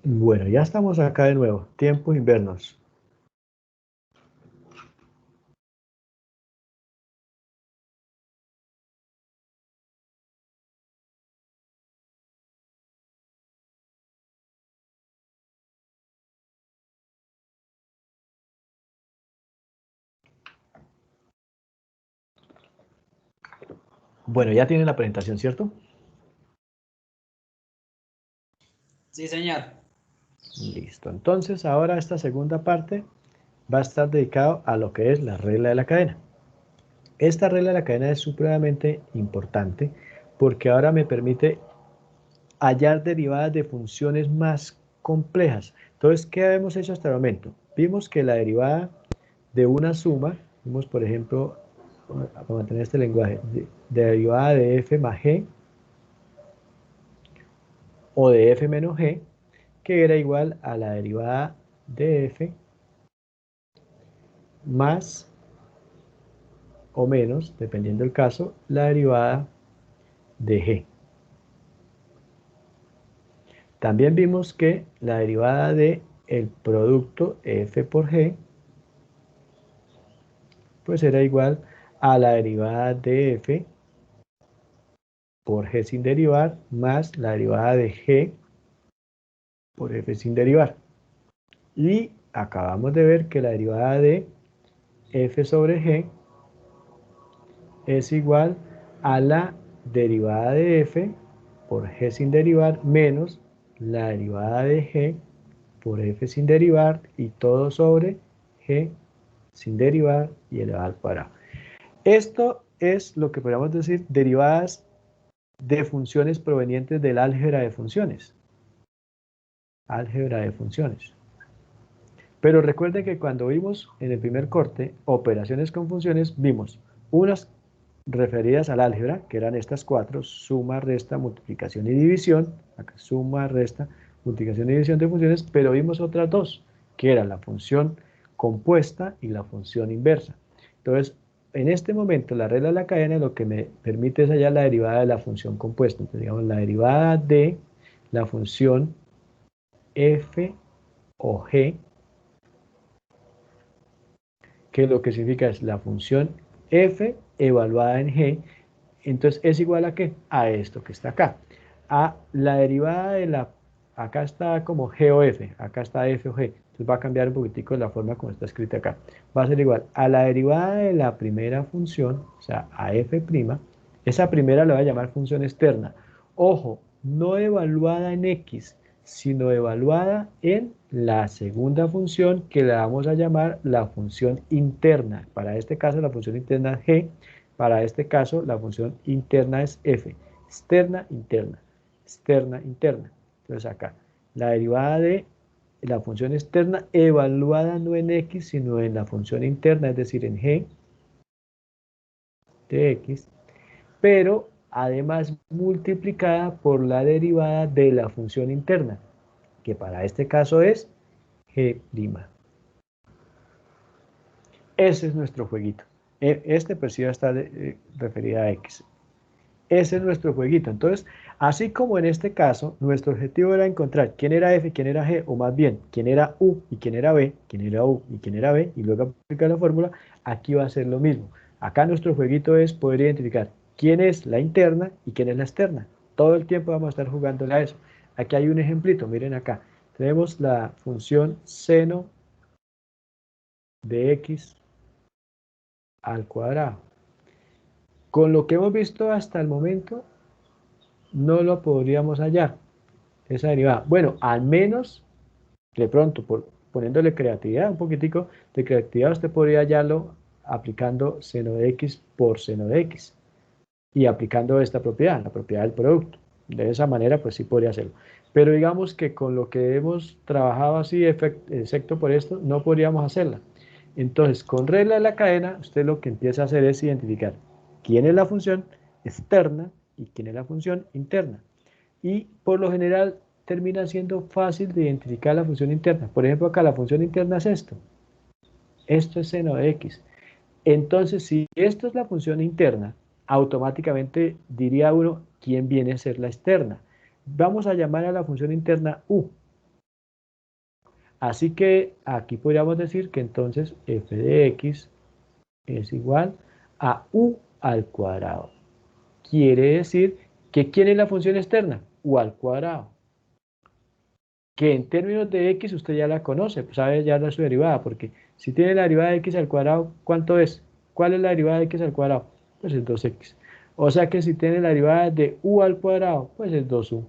Bueno, ya estamos acá de nuevo. Tiempos invernos. Bueno, ya tienen la presentación, ¿cierto? Sí, señor. Listo. Entonces, ahora esta segunda parte va a estar dedicado a lo que es la regla de la cadena. Esta regla de la cadena es supremamente importante porque ahora me permite hallar derivadas de funciones más complejas. Entonces, ¿qué hemos hecho hasta el momento? Vimos que la derivada de una suma, vimos por ejemplo, para mantener este lenguaje, derivada de f más g o de f menos g, que era igual a la derivada de f más o menos, dependiendo del caso, la derivada de g. También vimos que la derivada de el producto f por g pues era igual a la derivada de f por g sin derivar más la derivada de g por f sin derivar. Y acabamos de ver que la derivada de f sobre g es igual a la derivada de f por g sin derivar menos la derivada de g por f sin derivar y todo sobre g sin derivar y elevado al cuadrado. Esto es lo que podríamos decir derivadas de funciones provenientes del álgebra de funciones. Álgebra de funciones. Pero recuerden que cuando vimos en el primer corte operaciones con funciones, vimos unas referidas al álgebra, que eran estas cuatro, suma, resta, multiplicación y división, acá suma, resta, multiplicación y división de funciones, pero vimos otras dos, que era la función compuesta y la función inversa. Entonces, en este momento, la regla de la cadena lo que me permite es hallar la derivada de la función compuesta. Entonces, digamos, la derivada de la función f o g, que lo que significa es la función f evaluada en g, entonces es igual a ¿qué? A esto que está acá. A la derivada de la, acá está como g o f, acá está f o g, entonces va a cambiar un poquitico la forma como está escrita acá. Va a ser igual a la derivada de la primera función, o sea, a f', esa primera la voy a llamar función externa. Ojo, no evaluada en x, sino evaluada en la segunda función que la vamos a llamar la función interna. Para este caso la función interna es g, para este caso la función interna es f. Externa, interna, externa, interna. Entonces acá, la derivada de la función externa evaluada no en x, sino en la función interna, es decir, en g de x, pero además multiplicada por la derivada de la función interna, que para este caso es g'. Ese es nuestro jueguito. Este pues sí va a estar referido a x. Ese es nuestro jueguito. Entonces, así como en este caso, nuestro objetivo era encontrar quién era f, quién era g, o más bien, quién era u y quién era b, quién era u y quién era b, y luego aplicar la fórmula, aquí va a ser lo mismo. Acá nuestro jueguito es poder identificar quién es la interna y quién es la externa. Todo el tiempo vamos a estar jugándole a eso. Aquí hay un ejemplito, miren acá. Tenemos la función seno de x al cuadrado. Con lo que hemos visto hasta el momento, no lo podríamos hallar, esa derivada. Bueno, al menos, de pronto, poniéndole creatividad, un poquitico de creatividad, usted podría hallarlo aplicando seno de x por seno de x y aplicando esta propiedad, la propiedad del producto. De esa manera, pues sí podría hacerlo. Pero digamos que con lo que hemos trabajado así, excepto por esto, no podríamos hacerla. Entonces, con regla de la cadena, usted lo que empieza a hacer es identificar quién es la función externa y quién es la función interna. Y por lo general termina siendo fácil de identificar la función interna. Por ejemplo, acá la función interna es esto. Esto es seno de x. Entonces, si esto es la función interna, automáticamente diría uno quién viene a ser la externa. Vamos a llamar a la función interna u. Así que aquí podríamos decir que entonces f de x es igual a u al cuadrado. Quiere decir que ¿quién es la función externa? U al cuadrado. Que en términos de x usted ya la conoce, pues sabe ya su derivada, porque si tiene la derivada de x al cuadrado, ¿cuánto es? ¿Cuál es la derivada de x al cuadrado? Pues es 2x. O sea que si tiene la derivada de u al cuadrado, pues es 2u.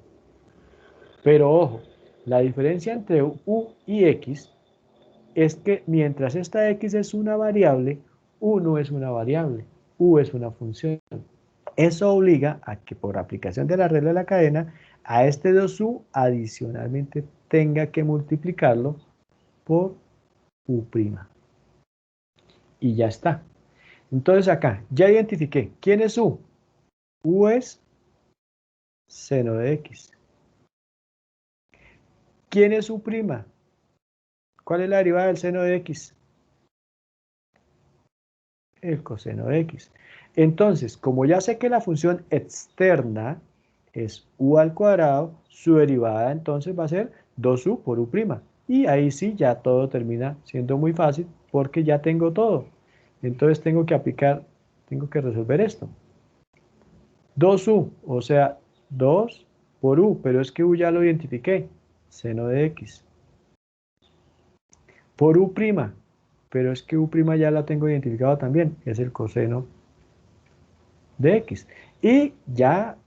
Pero ojo, la diferencia entre u y x es que mientras esta x es una variable, u no es una variable, u es una función. Eso obliga a que por aplicación de la regla de la cadena, a este 2u adicionalmente tenga que multiplicarlo por u'. Y ya está. Entonces acá, ya identifiqué. ¿Quién es u? U es seno de x. ¿Quién es u'? ¿Cuál es la derivada del seno de x? El coseno de x. Entonces, como ya sé que la función externa es u al cuadrado, su derivada entonces va a ser 2u por u'. Y ahí sí ya todo termina siendo muy fácil porque ya tengo todo. Entonces tengo que aplicar, tengo que resolver esto. 2u, o sea, 2 por u, pero es que u ya lo identifiqué, seno de x. Por u', pero es que u' ya la tengo identificado también, es el coseno de x. Y ya,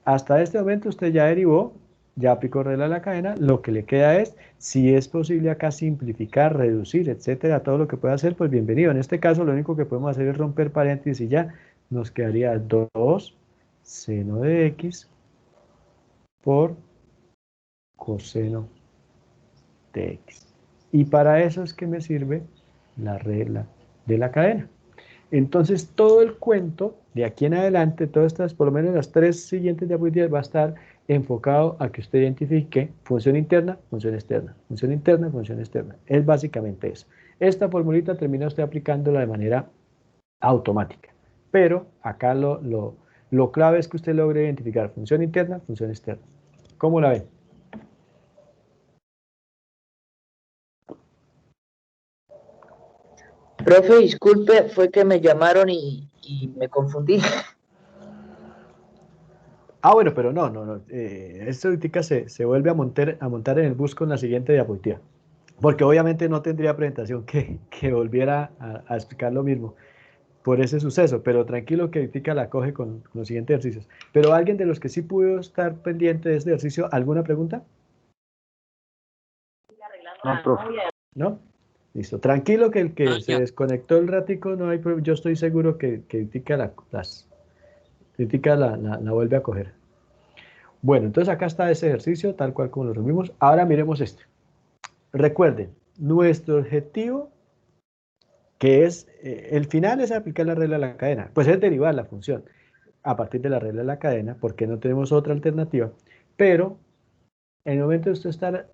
hasta este momento usted ya derivó, ya aplicó regla de la cadena, lo que le queda es, si es posible acá simplificar, reducir, etcétera, todo lo que pueda hacer, pues bienvenido. En este caso lo único que podemos hacer es romper paréntesis y ya nos quedaría 2 seno de x por coseno de x. Y para eso es que me sirve la regla de la cadena. Entonces, todo el cuento de aquí en adelante, todas estas, por lo menos las 3 siguientes diapositivas, va a estar enfocado a que usted identifique función interna, función externa, función interna, función externa. Es básicamente eso. Esta formulita termina usted aplicándola de manera automática. Pero acá lo clave es que usted logre identificar función interna, función externa. ¿Cómo la ve? Profe, disculpe, fue que me llamaron y me confundí. Bueno, pero no. Esto ahorita se vuelve a montar en el bus con la siguiente diapositiva. Porque obviamente no tendría presentación que volviera a explicar lo mismo por ese suceso, pero tranquilo que ahorita la coge con los siguientes ejercicios. Pero alguien de los que sí pudo estar pendiente de este ejercicio, ¿alguna pregunta? No, profe. ¿No? Listo. Tranquilo que el que No, se ya. desconectó el ratico, no hay yo estoy seguro que ahorita la vuelve a coger. Bueno, entonces acá está ese ejercicio, tal cual como lo resumimos. Ahora miremos este. Recuerden, nuestro objetivo, que es, el final es aplicar la regla de la cadena, pues es derivar la función a partir de la regla de la cadena, porque no tenemos otra alternativa, pero en el momento de usted estar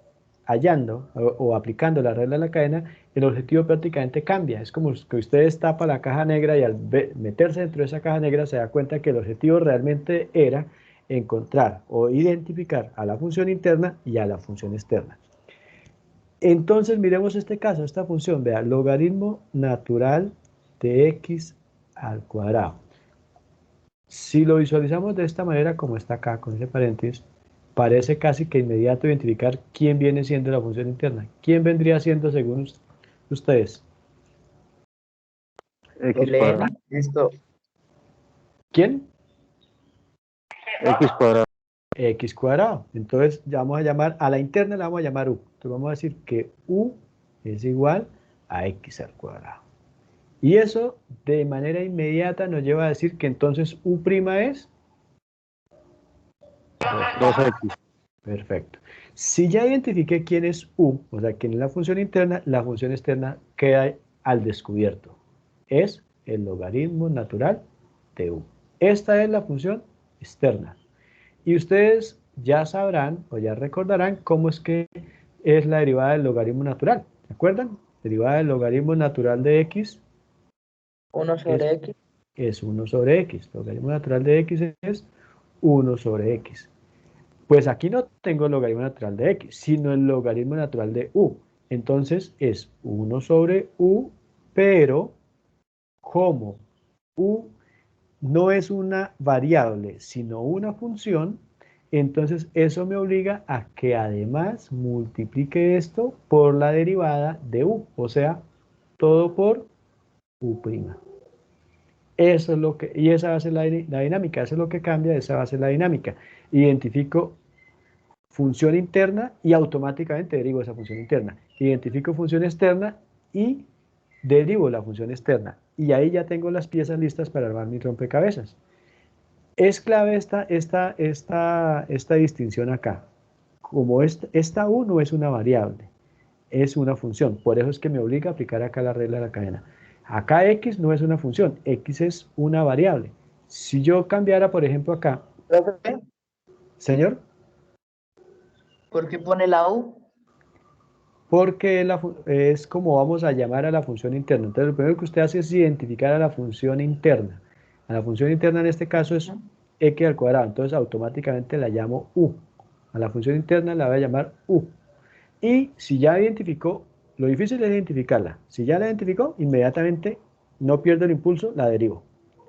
hallando o aplicando la regla de la cadena, el objetivo prácticamente cambia. Es como que usted destapa la caja negra y al meterse dentro de esa caja negra se da cuenta que el objetivo realmente era encontrar o identificar a la función interna y a la función externa. Entonces miremos este caso, esta función, vea, logaritmo natural de x al cuadrado. Si lo visualizamos de esta manera, como está acá, con ese paréntesis, parece casi que inmediato identificar quién viene siendo la función interna. ¿Quién vendría siendo según ustedes? X El cuadrado. N, esto, ¿Quién? X cuadrado. X cuadrado. Entonces ya vamos a llamar, a la interna la vamos a llamar u. Entonces vamos a decir que u es igual a x al cuadrado. Y eso de manera inmediata nos lleva a decir que entonces u' es 2X. perfecto. Si ya identifiqué quién es u, o sea, quién es la función externa queda al descubierto. Es el logaritmo natural de u. Esta es la función externa. Y ustedes ya sabrán o ya recordarán cómo es que es la derivada del logaritmo natural. ¿Se acuerdan? Derivada del logaritmo natural de x 1 es, sobre X. es 1 sobre x. El logaritmo natural de x es 1 sobre x. Pues aquí no tengo el logaritmo natural de x, sino el logaritmo natural de u. Entonces es 1 sobre u, pero como u no es una variable, sino una función, entonces eso me obliga a que además multiplique esto por la derivada de u, o sea, todo por u'. Eso es lo que, y esa va a ser la dinámica, eso es lo que cambia, esa va a ser la dinámica. Identifico función interna y automáticamente derivo esa función interna. Identifico función externa y derivo la función externa. Y ahí ya tengo las piezas listas para armar mi rompecabezas. Es clave esta distinción acá. Como esta u no es una variable, es una función. Por eso es que me obliga a aplicar acá la regla de la cadena. Acá x no es una función, x es una variable. Si yo cambiara, por ejemplo, acá, Profe, señor, ¿por qué pone la U? porque es como vamos a llamar a la función interna. Entonces, lo primero que usted hace es identificar a la función interna. A la función interna en este caso es x al cuadrado, entonces automáticamente la llamo u. A la función interna la voy a llamar u. Y si ya identificó, lo difícil es identificarla. Si ya la identificó, inmediatamente no pierdo el impulso, la derivo.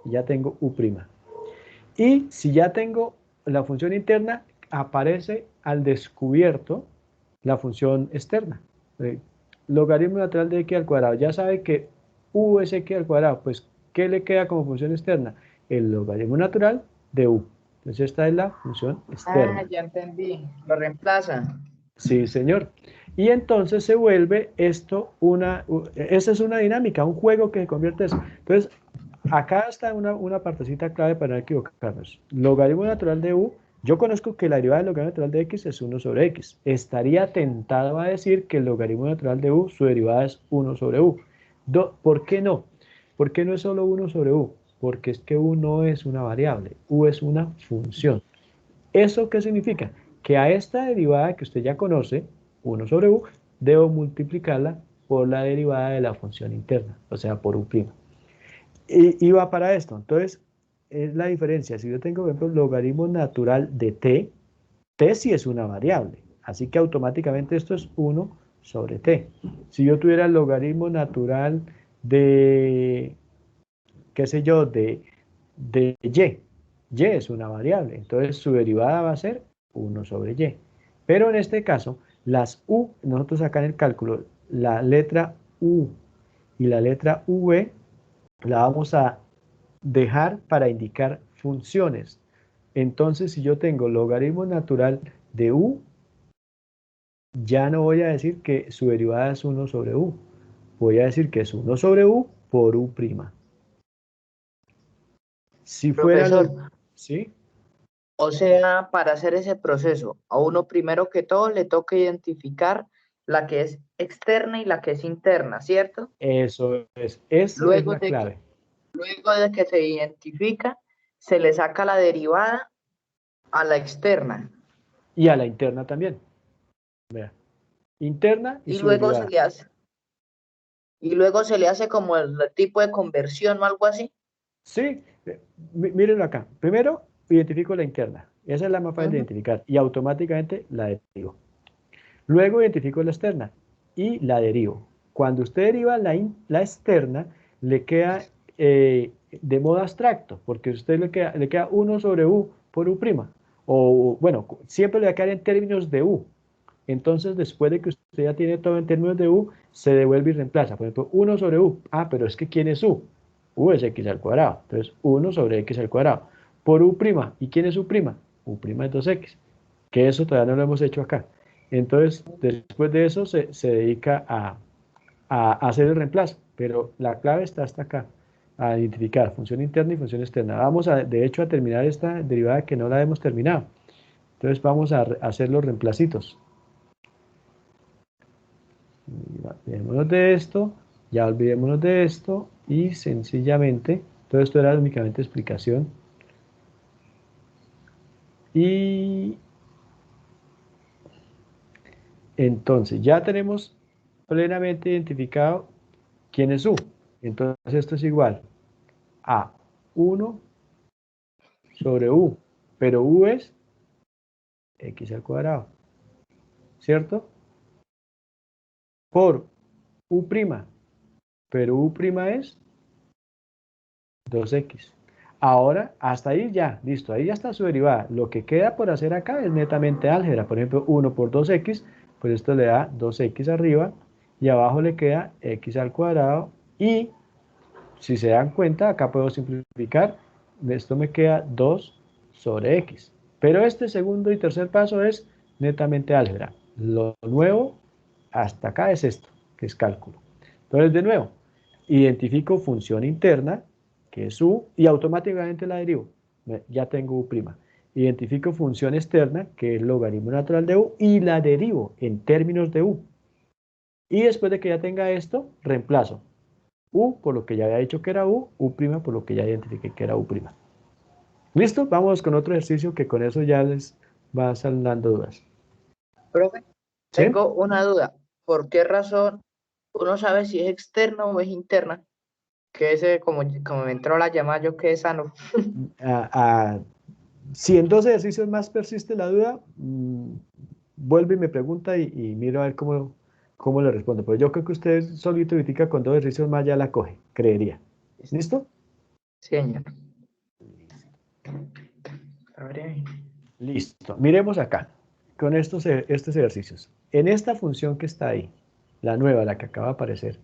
Y ya tengo u'. Y si ya tengo la función interna, aparece al descubierto la función externa. Logaritmo natural de x al cuadrado. Ya sabe que u es x al cuadrado. Pues, ¿qué le queda como función externa? El logaritmo natural de u. Entonces, esta es la función Ah, externa. ya entendí. Lo reemplaza. Sí, señor. Y entonces se vuelve esto esa es una dinámica, un juego que se convierte en eso. Entonces, acá está una partecita clave para no equivocarnos. Logaritmo natural de u, yo conozco que la derivada del logaritmo natural de x es 1 sobre x. Estaría tentado a decir que el logaritmo natural de u, su derivada es 1 sobre u. ¿Por qué no? ¿Por qué no es solo 1 sobre u? Porque es que u no es una variable, u es una función. ¿Eso qué significa? Que a esta derivada que usted ya conoce, 1 sobre u, debo multiplicarla por la derivada de la función interna, o sea, por u'. Y va para esto. Entonces, es la diferencia. Si yo tengo, por ejemplo, el logaritmo natural de t, t sí es una variable. Así que automáticamente esto es 1 sobre t. Si yo tuviera el logaritmo natural de, qué sé yo, de y es una variable. Entonces, su derivada va a ser 1 sobre y. Pero en este caso, las u, nosotros acá en el cálculo, la letra u y la letra v la vamos a dejar para indicar funciones. Entonces, si yo tengo logaritmo natural de u, ya no voy a decir que su derivada es 1 sobre u. Voy a decir que es 1 sobre u por u'. Si fuera Profesor, lo... ¿Sí? o sea, para hacer ese proceso, a uno primero que todo le toca identificar la que es externa y la que es interna, ¿cierto? Eso es. Esa es Luego la de que, clave. luego de que se identifica, se le saca la derivada a la externa Y a la interna también. Vea. Interna y y su luego se derivada. le hace, y luego se le hace como el tipo de conversión o algo así. Sí, mírenlo acá. Primero, identifico la interna. Esa es la más fácil de Ujú. identificar. Y automáticamente la derivo. Luego identifico la externa y la derivo. Cuando usted deriva la externa, le queda de modo abstracto, porque a usted le queda 1 sobre u por u'. O bueno, siempre le va a quedar en términos de u. Entonces, después de que usted ya tiene todo en términos de u, se devuelve y reemplaza. Por ejemplo, 1 sobre u. Ah, pero es que ¿quién es u? U es x al cuadrado. Entonces, 1 sobre x al cuadrado. Por u'. ¿Y quién es u'? U' es 2x. Que eso todavía no lo hemos hecho acá. Entonces, después de eso se dedica a hacer el reemplazo. Pero la clave está hasta acá. A identificar función interna y función externa. Vamos, de hecho, a terminar esta derivada que no la hemos terminado. Entonces, vamos a hacer los reemplacitos. Olvidémonos de esto, ya olvidémonos de esto y sencillamente, todo esto era únicamente explicación. Y entonces ya tenemos plenamente identificado quién es u. Entonces esto es igual a 1 sobre u, pero u es x al cuadrado, ¿cierto? por U', pero U' es 2x. Ahora, hasta ahí ya, listo, ahí ya está su derivada. Lo que queda por hacer acá es netamente álgebra. Por ejemplo, 1 por 2x, pues esto le da 2x arriba y abajo le queda x al cuadrado. Y si se dan cuenta, acá puedo simplificar. Esto me queda 2 sobre x. Pero este segundo y tercer paso es netamente álgebra. Lo nuevo hasta acá es esto, que es cálculo. Entonces, de nuevo, identifico función interna, que es u, y automáticamente la derivo. Ya tengo u'. Identifico función externa, que es logaritmo natural de u, y la derivo en términos de u. Y después de que ya tenga esto, reemplazo u por lo que ya había dicho que era u, u' por lo que ya identifiqué que era u'. ¿Listo? Vamos con otro ejercicio que con eso ya les va saldando dudas. Profe, ¿Sí? tengo una duda. ¿Por qué razón uno sabe si es externa o es interna? Que ese, como me entró la llamada, yo quedé sano. Si en 2 ejercicios más persiste la duda, vuelve y me pregunta y miro a ver cómo le respondo. Pero yo creo que usted solito critica con 2 ejercicios más ya la coge, creería. ¿Listo? Sí, señor. Abre. Listo. Miremos acá, con estos ejercicios. En esta función que está ahí, la nueva, la que acaba de aparecer,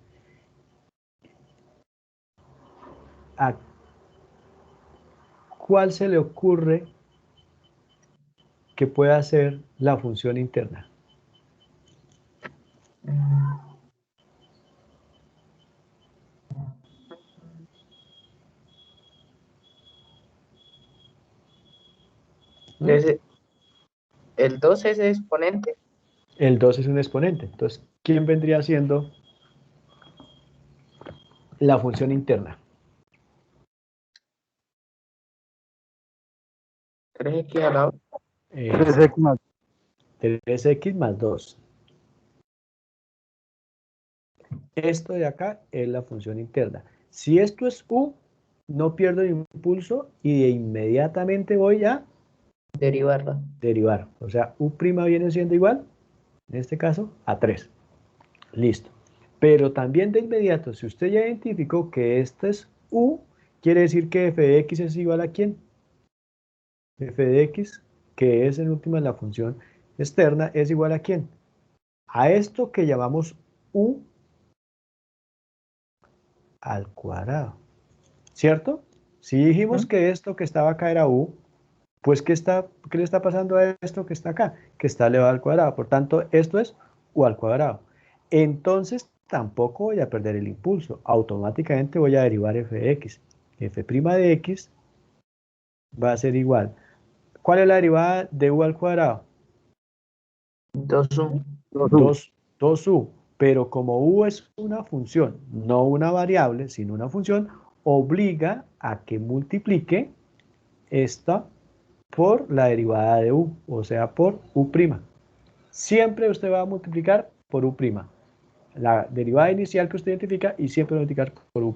¿a cuál se le ocurre que pueda ser la función interna? ¿Mm? El 2 es exponente. El 2 es un exponente. Entonces, ¿quién vendría siendo la función interna? 3x a la 3x más 3x más 2. Esto de acá es la función interna. Si esto es u, no pierdo el impulso y de inmediatamente voy a derivarla. derivar. O sea, u' viene siendo igual, en este caso, a 3. Listo. Pero también de inmediato, si usted ya identificó que este es u, quiere decir que f de x es igual a ¿quién? F de x, que es en última la función externa, es igual a ¿quién? A esto que llamamos u al cuadrado. ¿Cierto? Si dijimos que esto que estaba acá era u, pues ¿qué le está pasando a esto que está acá? Que está elevado al cuadrado. Por tanto, esto es u al cuadrado. Entonces, tampoco voy a perder el impulso. Automáticamente voy a derivar f de x. F' de x va a ser igual. ¿Cuál es la derivada de u al cuadrado? 2u. 2u. 2u. Pero como u es una función, no una variable, sino una función, obliga a que multiplique esta por la derivada de u, o sea, por u'. Siempre usted va a multiplicar por u'. La derivada inicial que usted identifica y siempre va a multiplicar por u'.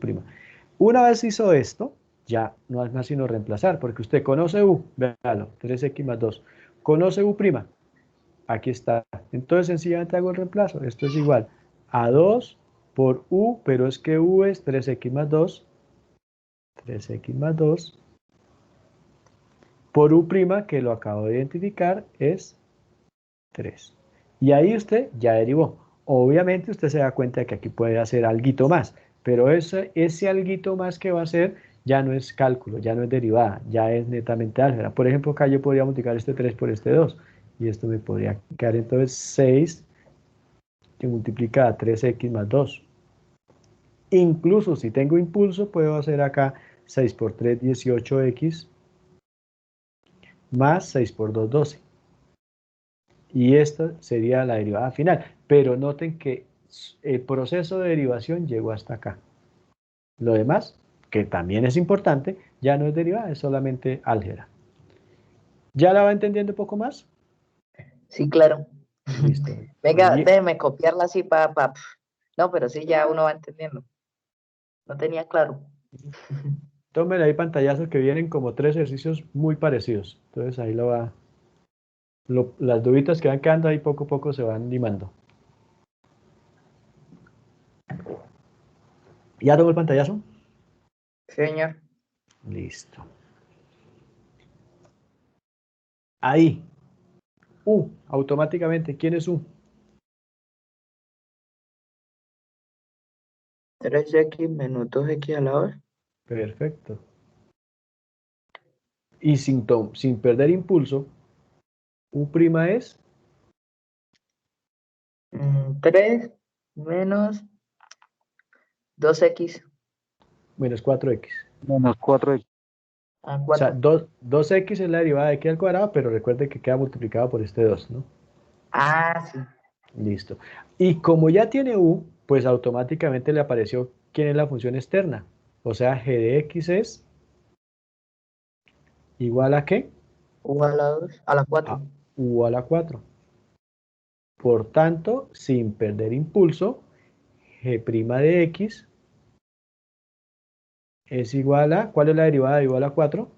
Una vez hizo esto, ya no es más sino reemplazar, porque usted conoce u, véalo, 3x más 2. Conoce u', aquí está. Entonces sencillamente hago el reemplazo. Esto es igual a 2 por u, pero es que u es 3x más 2, 3x más 2, por u', que lo acabo de identificar, es 3. Y ahí usted ya derivó. Obviamente usted se da cuenta de que aquí puede hacer alguito más, pero ese alguito más que va a hacer ya no es cálculo, ya no es derivada, ya es netamente álgebra. Por ejemplo, acá yo podría multiplicar este 3 por este 2, y esto me podría quedar entonces 6 que multiplica a 3x más 2. Incluso si tengo impulso, puedo hacer acá 6 por 3, 18x, más 6 por 2, 12. Y esta sería la derivada final. Pero noten que el proceso de derivación llegó hasta acá. Lo demás, que también es importante, ya no es derivada, es solamente álgebra. ¿Ya la va entendiendo un poco más? Sí, claro. Listo. Venga, déjeme copiarla así para. No, pero sí, ya uno va entendiendo. No tenía claro. Tómele ahí pantallazos que vienen como 3 ejercicios muy parecidos. Entonces ahí las duditas que van quedando ahí poco a poco se van limando. ¿Ya tomó el pantallazo? Sí, señor. Listo. Ahí, U, automáticamente. ¿Quién es U? 3x menos 2x a la 2. Perfecto. Y sin perder impulso, U' es 3 menos 2x menos 4x. Menos 4x. a O sea, 4. 2x es la derivada de x al cuadrado, pero recuerde que queda multiplicado por este 2, ¿no? Ah, sí. Listo. Y como ya tiene U, pues automáticamente le apareció quién es la función externa. O sea, g de x es igual a ¿qué? U a la 2, a la 4. A U a la 4. Por tanto, sin perder impulso, g' de x es igual a, ¿cuál es la derivada de igual a 4?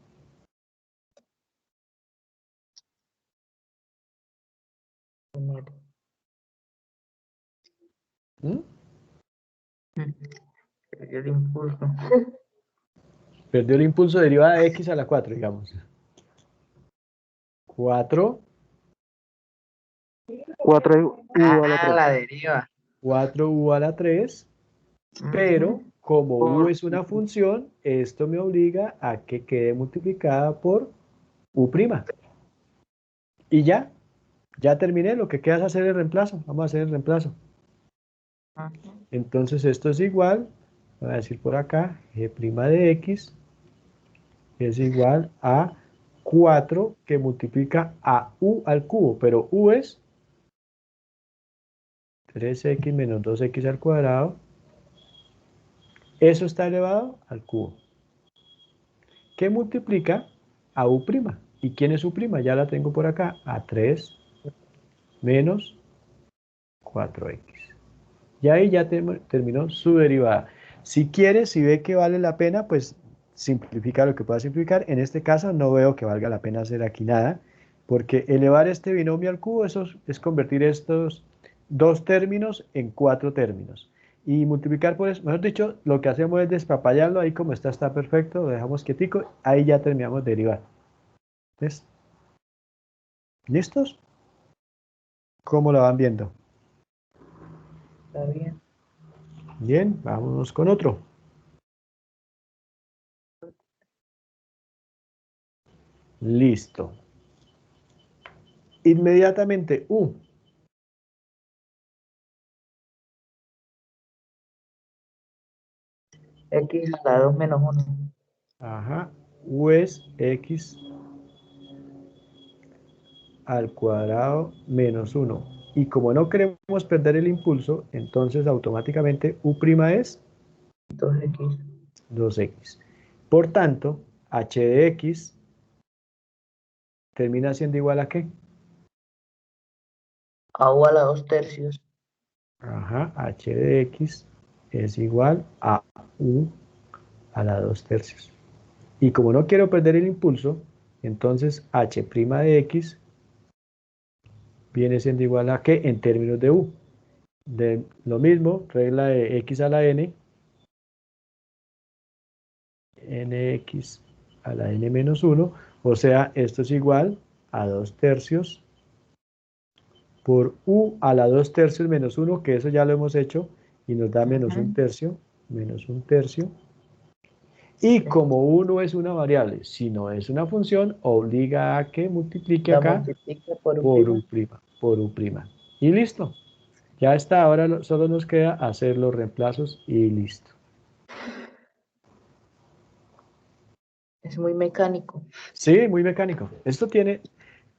¿Mm? El impulso. Perdió el impulso, derivada de x a la 4, digamos. 4, 4u a la Ah, 3. la deriva. 4u a la 3, pero Ujú. como u Por es una función, esto me obliga a que quede multiplicada por u'. Y ya terminé, lo que queda es hacer el reemplazo. Vamos a hacer el reemplazo. Ujú. Entonces esto es igual, voy a decir por acá, g' de x es igual a 4 que multiplica a u al cubo, pero u es 3x menos 2x al cuadrado. Eso está elevado al cubo. ¿Qué multiplica a u'? ¿Y quién es u'? Ya la tengo por acá, a 3 menos 4x. Y ahí ya terminó su derivada. Si quiere, si ve que vale la pena, pues simplifica lo que pueda simplificar. En este caso no veo que valga la pena hacer aquí nada, porque elevar este binomio al cubo, eso es convertir estos dos términos en cuatro términos. Y multiplicar por eso, mejor dicho, lo que hacemos es despapallarlo, ahí como está perfecto, lo dejamos quietico, ahí ya terminamos de derivar. ¿Ves? ¿Listos? ¿Cómo lo van viendo? Está bien. Bien, vámonos con otro. Listo. Inmediatamente, X a la 2 menos 1. ajá, u es x al cuadrado menos 1. Y como no queremos perder el impulso, entonces automáticamente u' es 2x 2x. Por tanto, h de x termina siendo igual a ¿qué? a U a la 2 tercios. Ajá, h de x es igual a u a la 2 tercios. Y como no quiero perder el impulso, entonces h' de x viene siendo igual a ¿qué? En términos de u. De lo mismo, regla de x a la n, nx a la n menos 1, o sea, esto es igual a 2 tercios por u a la 2 tercios menos 1, que eso ya lo hemos hecho, y nos da menos un Ujú. tercio, menos un tercio. Y como 1 es una variable, si no es una función, obliga a que multiplique La acá multiplica por U por prima. u', por u'. Y listo. Ya está, ahora solo nos queda hacer los reemplazos y listo. Es muy mecánico. Sí, muy mecánico. Esto tiene,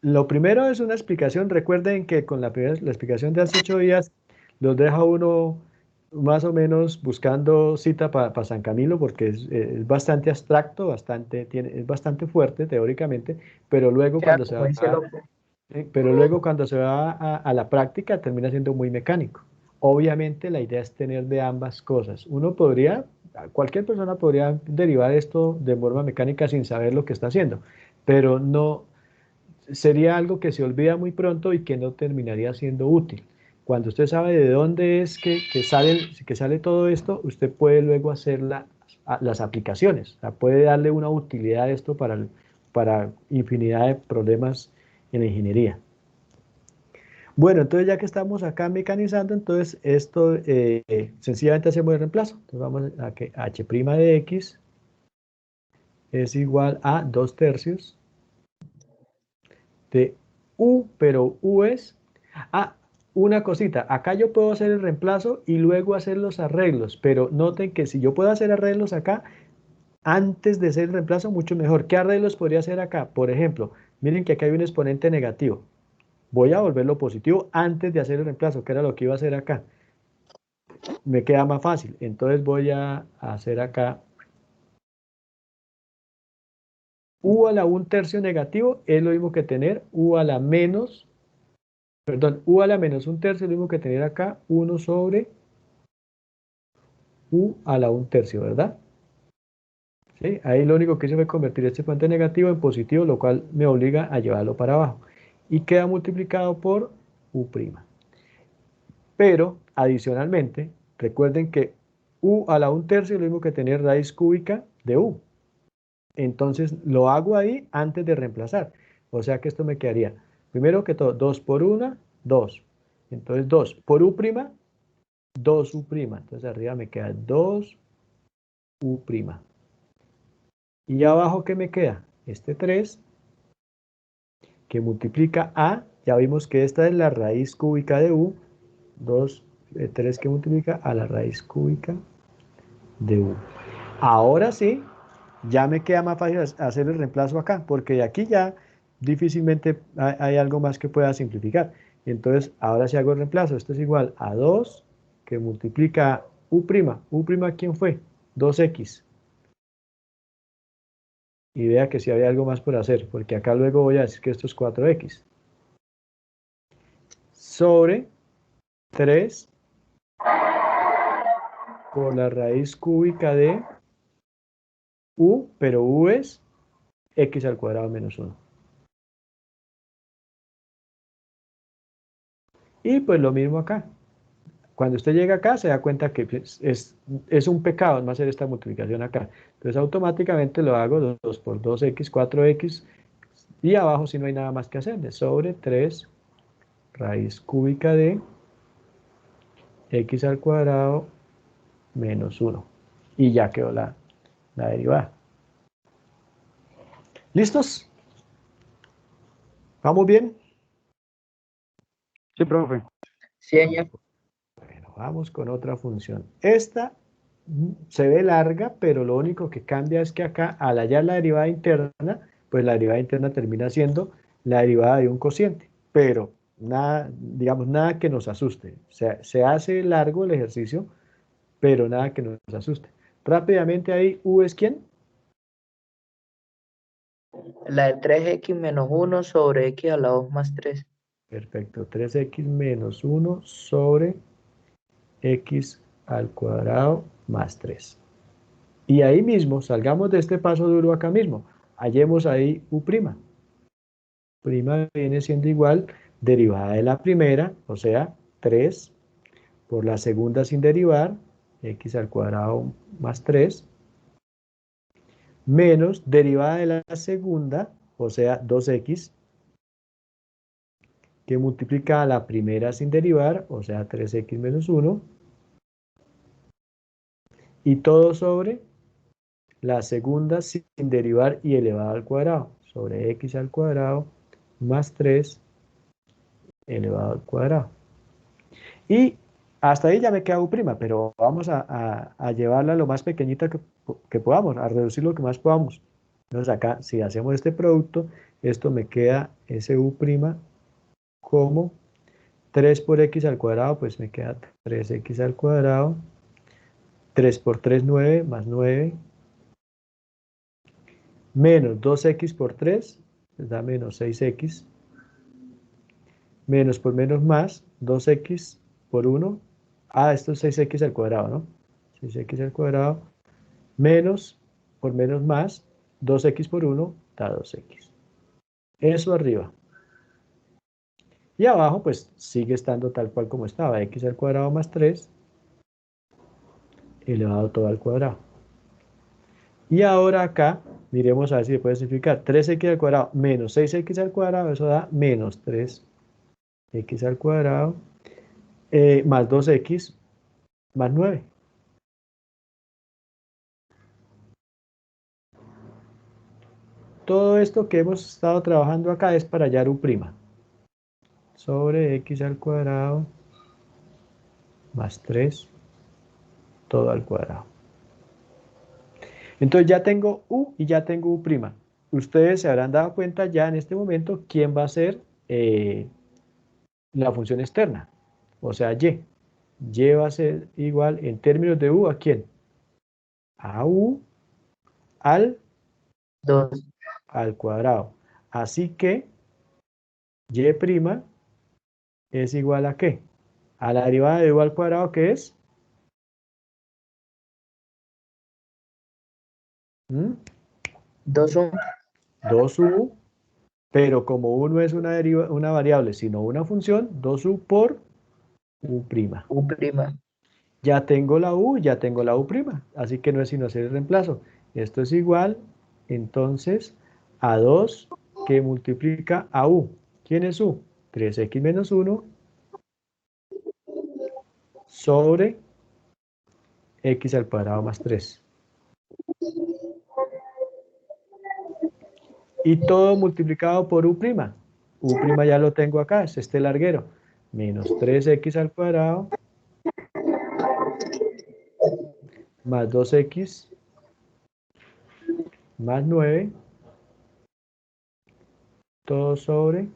lo primero es una explicación. Recuerden que con la explicación de hace 8 días los deja uno más o menos buscando cita para San Camilo porque es bastante abstracto, es bastante fuerte teóricamente, pero luego Queda cuando se como va, ese loco. a la práctica termina siendo muy mecánico. Obviamente la idea es tener de ambas cosas. Cualquier persona podría derivar esto de forma mecánica sin saber lo que está haciendo, pero no sería algo que se olvida muy pronto y que no terminaría siendo útil. Cuando usted sabe de dónde es que sale todo esto, usted puede luego hacer las aplicaciones. O sea, puede darle una utilidad a esto para infinidad de problemas en la ingeniería. Bueno, entonces ya que estamos acá mecanizando, entonces esto sencillamente hacemos el reemplazo. Entonces vamos a que h' de x es igual a 2/3 de u, pero u es... Ah, una cosita, acá yo puedo hacer el reemplazo y luego hacer los arreglos, pero noten que si yo puedo hacer arreglos acá, antes de hacer el reemplazo, mucho mejor. ¿Qué arreglos podría hacer acá? Por ejemplo, miren que acá hay un exponente negativo. Voy a volverlo positivo antes de hacer el reemplazo, que era lo que iba a hacer acá. Me queda más fácil. Entonces voy a hacer acá u a la 1/3 negativo, es lo mismo que tener u a la menos, perdón, u a la menos 1/3 es lo mismo que tener acá 1 sobre u a la 1/3, ¿verdad? ¿Sí? Ahí lo único que hice fue convertir este exponente negativo en positivo, lo cual me obliga a llevarlo para abajo. Y queda multiplicado por u'. Pero, adicionalmente, recuerden que u a la 1/3 es lo mismo que tener raíz cúbica de u. Entonces, lo hago ahí antes de reemplazar. O sea que esto me quedaría, primero que todo, 2 por 1, 2. Entonces, 2 por u', 2u'. Entonces, arriba me queda 2u'. Y abajo, ¿qué me queda? Este 3, que multiplica a, ya vimos que esta es la raíz cúbica de u, 3 que multiplica a la raíz cúbica de u. Ahora sí, ya me queda más fácil hacer el reemplazo acá, porque de aquí ya difícilmente hay algo más que pueda simplificar. Entonces, ahora sí hago el reemplazo. Esto es igual a 2 que multiplica u'. ¿U', quién fue? 2x. Y vea que si había algo más por hacer, porque acá luego voy a decir que esto es 4x. Sobre 3 por la raíz cúbica de u, pero u es x al cuadrado menos 1. Y pues lo mismo acá. Cuando usted llega acá se da cuenta que es un pecado no hacer esta multiplicación acá. Entonces automáticamente lo hago 2 por 2x, 4x, y abajo si no hay nada más que hacer, de sobre 3 raíz cúbica de x al cuadrado menos 1. Y ya quedó la derivada. ¿Listos? ¿Vamos bien? Sí, profe. Sí, señor. Bueno, vamos con otra función. Esta se ve larga, pero lo único que cambia es que acá, al hallar la derivada interna, pues la derivada interna termina siendo la derivada de un cociente. Pero nada, digamos, nada que nos asuste. O sea, se hace largo el ejercicio, pero nada que nos asuste. Rápidamente ahí, ¿u es quién? La de 3x menos 1 sobre x a la 2 más 3. Perfecto, 3x menos 1 sobre x al cuadrado más 3. Y ahí mismo, salgamos de este paso duro acá mismo. Hallemos ahí u'. Prima viene siendo igual derivada de la primera, o sea, 3 por la segunda sin derivar, x al cuadrado más 3, menos derivada de la segunda, o sea, 2x, que multiplica a la primera sin derivar, o sea, 3x menos 1, y todo sobre la segunda sin derivar y elevado al cuadrado, sobre x al cuadrado más 3 elevado al cuadrado. Y hasta ahí ya me queda u', pero vamos a llevarla lo más pequeñita que podamos, a reducir lo que más podamos. Entonces acá, si hacemos este producto, esto me queda ese u' como 3 por x al cuadrado, pues me queda 3x al cuadrado, 3 por 3, 9, más 9, menos 2x por 3, pues da menos 6x, menos por menos más, 2x por 1, esto es 6x al cuadrado, ¿no? 6x al cuadrado, menos por menos más, 2x por 1 da 2x. Eso arriba. Y abajo, pues, sigue estando tal cual como estaba, x al cuadrado más 3 elevado todo al cuadrado. Y ahora acá, miremos a ver si se puede simplificar. 3x al cuadrado menos 6x al cuadrado, eso da menos 3x al cuadrado más 2x más 9. Todo esto que hemos estado trabajando acá es para hallar u' sobre x al cuadrado más 3 todo al cuadrado. Entonces ya tengo u y ya tengo u'. Ustedes se habrán dado cuenta ya en este momento quién va a ser la función externa, o sea, y. Y va a ser igual en términos de u, ¿a quién? A u al 2. cuadrado. Así que y' es igual ¿a qué? A la derivada de u al cuadrado, ¿qué es? 2, 2u, pero como u no es una variable, sino una función, 2u por u'. U'. Ya tengo la u, ya tengo la u', así que no es sino hacer el reemplazo. Esto es igual, entonces, a 2 que multiplica a u. ¿Quién es u? 3x menos 1 sobre x al cuadrado más 3. Y todo multiplicado por u'. U' ya lo tengo acá, es este larguero. Menos 3x al cuadrado más 2x más 9, todo sobre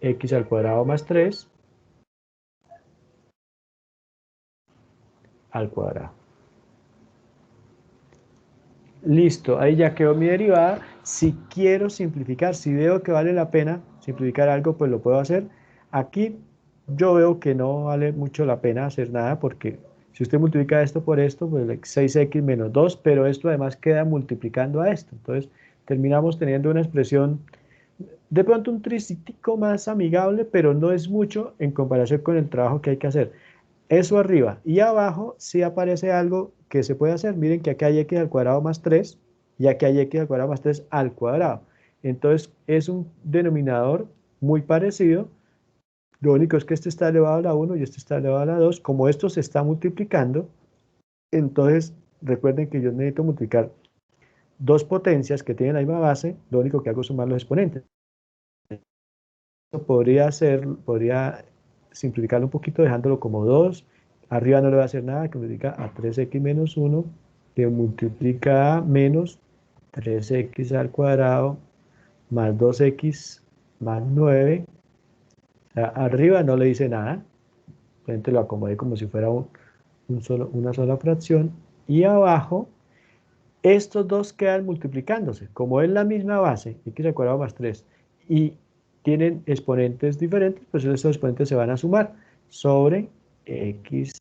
x al cuadrado más 3 al cuadrado. Listo, ahí ya quedó mi derivada. Si quiero simplificar, si veo que vale la pena simplificar algo, pues lo puedo hacer. Aquí yo veo que no vale mucho la pena hacer nada porque si usted multiplica esto por esto, pues 6x menos 2, pero esto además queda multiplicando a esto. Entonces terminamos teniendo una expresión de pronto un tricitico más amigable, pero no es mucho en comparación con el trabajo que hay que hacer. Eso arriba. Y abajo sí aparece algo que se puede hacer. Miren que aquí hay x al cuadrado más 3 y aquí hay x al cuadrado más 3 al cuadrado. Entonces es un denominador muy parecido. Lo único es que este está elevado a la 1 y este está elevado a la 2. Como esto se está multiplicando, entonces recuerden que yo necesito multiplicar dos potencias que tienen la misma base. Lo único que hago es sumar los exponentes. Podría simplificarlo un poquito dejándolo como 2. Arriba no le va a hacer nada, que multiplica a 3x menos 1, que multiplica a menos 3x al cuadrado más 2x más 9. O sea, arriba no le dice nada. Simplemente lo acomodé como si fuera una sola fracción. Y abajo, estos dos quedan multiplicándose. Como es la misma base, x al cuadrado más 3, y tienen exponentes diferentes, pues estos exponentes se van a sumar sobre x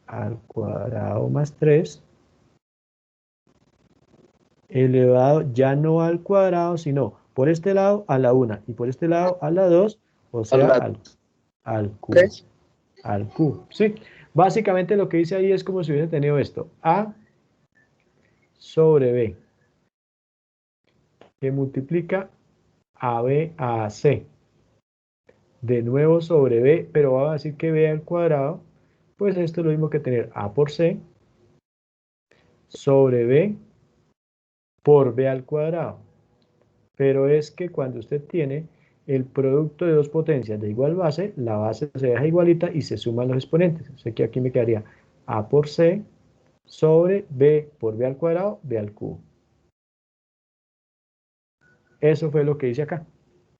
al cuadrado más 3 elevado ya no al cuadrado, sino por este lado a la 1 y por este lado a la 2, o A sea, la al cubo. 3. Al cubo, ¿sí? Básicamente lo que dice ahí es como si hubiese tenido esto, a sobre b, que multiplica a b a c. De nuevo sobre b, pero vamos a decir que b al cuadrado, pues esto es lo mismo que tener a por c sobre b por b al cuadrado. Pero es que cuando usted tiene el producto de dos potencias de igual base, la base se deja igualita y se suman los exponentes. O sea que aquí me quedaría a por c sobre b por b al cuadrado, b al cubo. Eso fue lo que hice acá,